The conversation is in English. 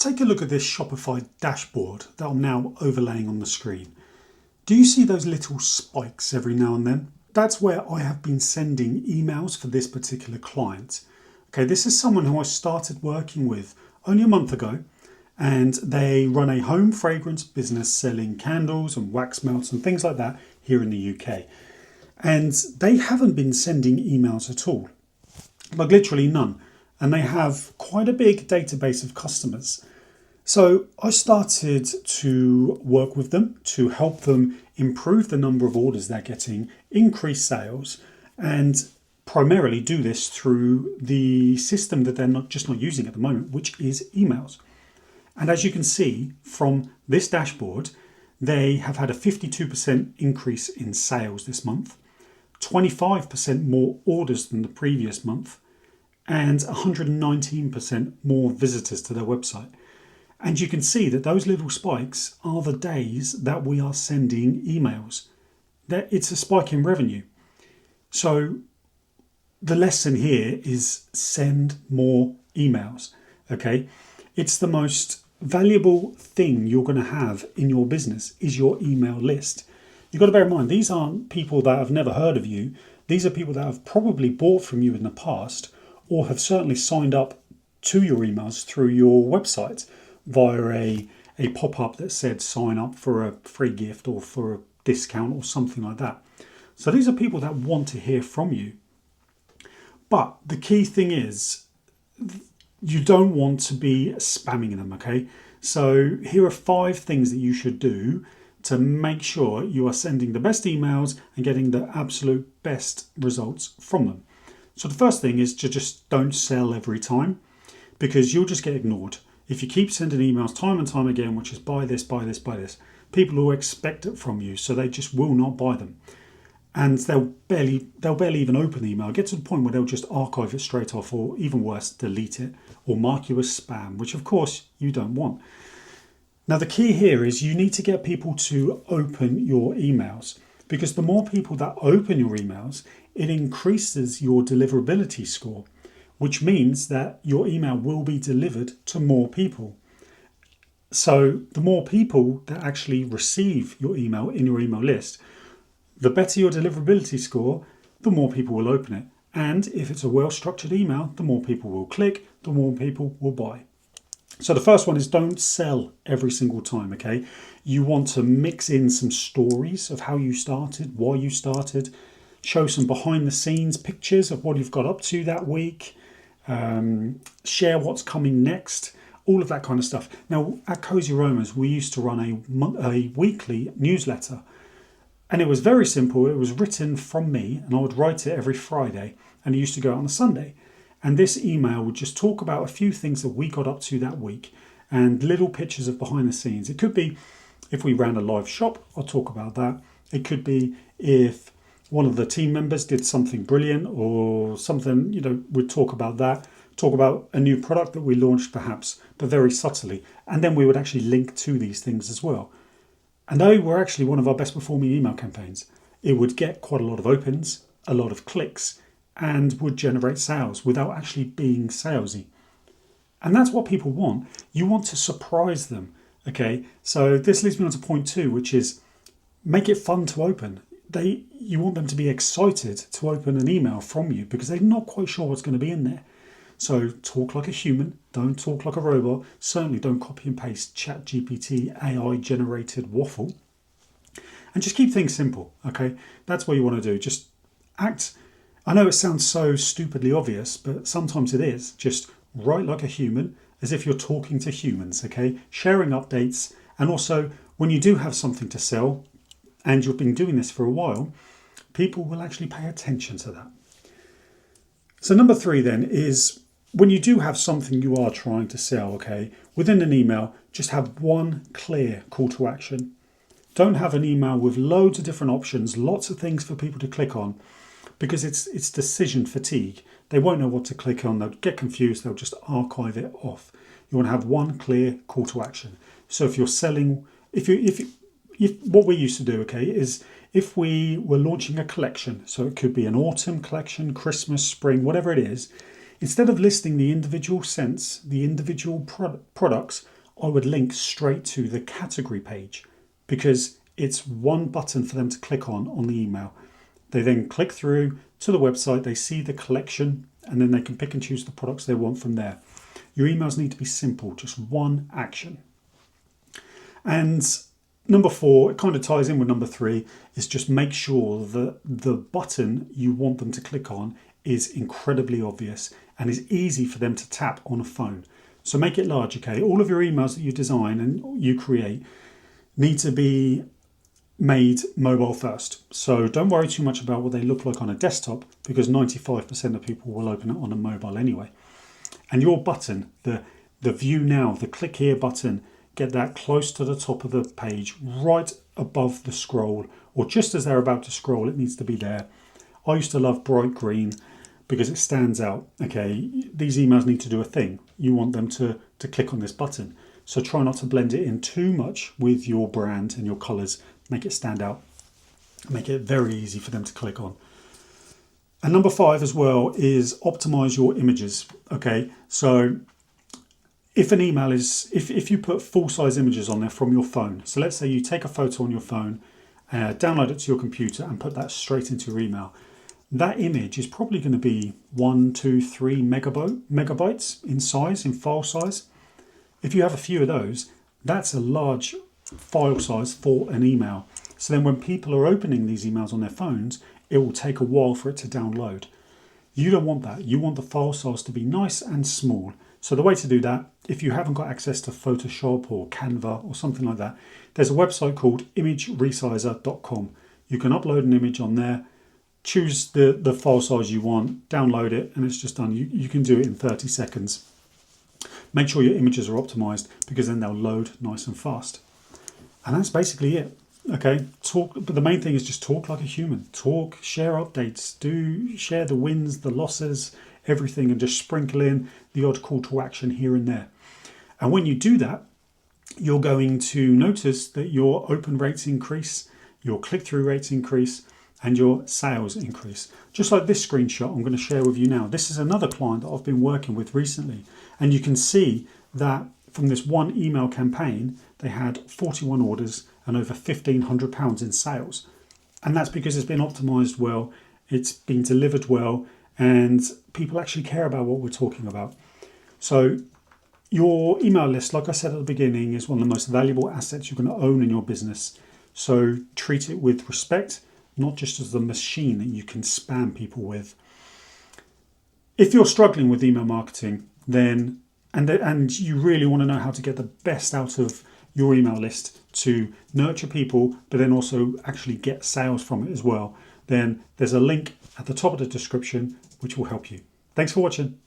take a look at this Shopify dashboard that I'm now overlaying on the screen. Do you see those little spikes every now and then? That's where I have been sending emails for this particular client. Okay, this is someone who I started working with only a month ago, and they run a home fragrance business selling candles and wax melts and things like that here in the UK. And they haven't been sending emails at all, like literally none. And they have quite a big database of customers. So I started to work with them to help them improve the number of orders they're getting, increase sales, and primarily do this through the system that they're not using at the moment, which is emails. And as you can see from this dashboard, they have had a 52% increase in sales this month, 25% more orders than the previous month, and 119% more visitors to their website. And you can see that those little spikes are the days that we are sending emails. That it's a spike in revenue. So the lesson here is send more emails. Okay, it's the most valuable thing you're going to have in your business is your email list. You've got to bear in mind, these aren't people that have never heard of you. These are people that have probably bought from you in the past or have certainly signed up to your emails through your website via a pop-up that said sign up for a free gift or for a discount or something like that. So these are people that want to hear from you. But the key thing is you don't want to be spamming them, okay? So here are 5 things that you should do to make sure you are sending the best emails and getting the absolute best results from them. So the first thing is to just don't sell every time, because you'll just get ignored. If you keep sending emails time and time again, which is buy this, buy this, buy this, people will expect it from you, so they just will not buy them. And they'll barely even open the email. Get to the point where they'll just archive it straight off, or even worse, delete it, or mark you as spam, which of course you don't want. Now the key here is you need to get people to open your emails, because the more people that open your emails, it increases your deliverability score, which means that your email will be delivered to more people. So the more people that actually receive your email in your email list, the better your deliverability score, the more people will open it. And if it's a well-structured email, the more people will click, the more people will buy. So the first one is don't sell every single time, okay? You want to mix in some stories of how you started, why you started, show some behind the scenes pictures of what you've got up to that week, share what's coming next, all of that kind of stuff. Now at Cozy Aromas, we used to run a weekly newsletter, and it was very simple. It was written from me, and I would write it every Friday, and it used to go out on a Sunday. And this email would just talk about a few things that we got up to that week and little pictures of behind the scenes. It could be if we ran a live shop, I'll talk about that. It could be if one of the team members did something brilliant or something, we'd talk about that. Talk about a new product that we launched perhaps, but very subtly. And then we would actually link to these things as well. And they were actually one of our best performing email campaigns. It would get quite a lot of opens, a lot of clicks, and would generate sales without actually being salesy. And that's what people want. You want to surprise them, okay? So this leads me on to point 2, which is make it fun to open. You want them to be excited to open an email from you because they're not quite sure what's going to be in there. So talk like a human, don't talk like a robot. Certainly don't copy and paste ChatGPT AI generated waffle. And just keep things simple, okay? That's what you want to do. Just act. I know it sounds so stupidly obvious, but sometimes it is. Just write like a human, as if you're talking to humans, okay? Sharing updates. And also, when you do have something to sell, and you've been doing this for a while, people will actually pay attention to that. So number 3 then is when you do have something you are trying to sell, okay, within an email, just have one clear call to action. Don't have an email with loads of different options, lots of things for people to click on, because it's decision fatigue. They won't know what to click on. They'll get confused. They'll just archive it off. You want to have one clear call to action. So if you're selling, if what we used to do, okay, is if we were launching a collection, so it could be an autumn collection, Christmas, spring, whatever it is, instead of listing the individual scents, the individual products, I would link straight to the category page because it's one button for them to click on the email. They then click through to the website, they see the collection, and then they can pick and choose the products they want from there. Your emails need to be simple, just one action. And number 4, it kind of ties in with number 3, is just make sure that the button you want them to click on is incredibly obvious and is easy for them to tap on a phone. So make it large, okay? All of your emails that you design and you create need to be made mobile first. So don't worry too much about what they look like on a desktop because 95% of people will open it on a mobile anyway. And your button, the view now, the click here button, get that close to the top of the page, right above the scroll, or just as they're about to scroll, it needs to be there. I used to love bright green because it stands out. Okay, these emails need to do a thing. You want them to click on this button. So try not to blend it in too much with your brand and your colors. Make it stand out. Make it very easy for them to click on. And number 5 as well is optimize your images. Okay, so if an email is, if you put full size images on there from your phone, so let's say you take a photo on your phone, download it to your computer and put that straight into your email. That image is probably going to be 1, 2, 3 megabytes in size, in file size. If you have a few of those, that's a large file size for an email. So then when people are opening these emails on their phones, it will take a while for it to download. You don't want that. You want the file size to be nice and small. So the way to do that, if you haven't got access to Photoshop or Canva or something like that, there's a website called imageresizer.com. You can upload an image on there, choose the file size you want, download it, and it's just done. You can do it in 30 seconds. Make sure your images are optimized because then they'll load nice and fast. And that's basically it. Okay, talk, but the main thing is just talk like a human. Talk, share updates, share the wins, the losses, everything, and just sprinkle in the odd call to action here and there. And when you do that, you're going to notice that your open rates increase, your click-through rates increase, and your sales increase. Just like this screenshot I'm going to share with you now. This is another client that I've been working with recently. And you can see that from this one email campaign, they had 41 orders and over £1,500 in sales. And that's because it's been optimized well, it's been delivered well, and people actually care about what we're talking about. So your email list, like I said at the beginning, is one of the most valuable assets you're going to own in your business. So treat it with respect, not just as the machine that you can spam people with. If you're struggling with email marketing, then and you really want to know how to get the best out of your email list to nurture people, but then also actually get sales from it as well, then there's a link at the top of the description which will help you. Thanks for watching.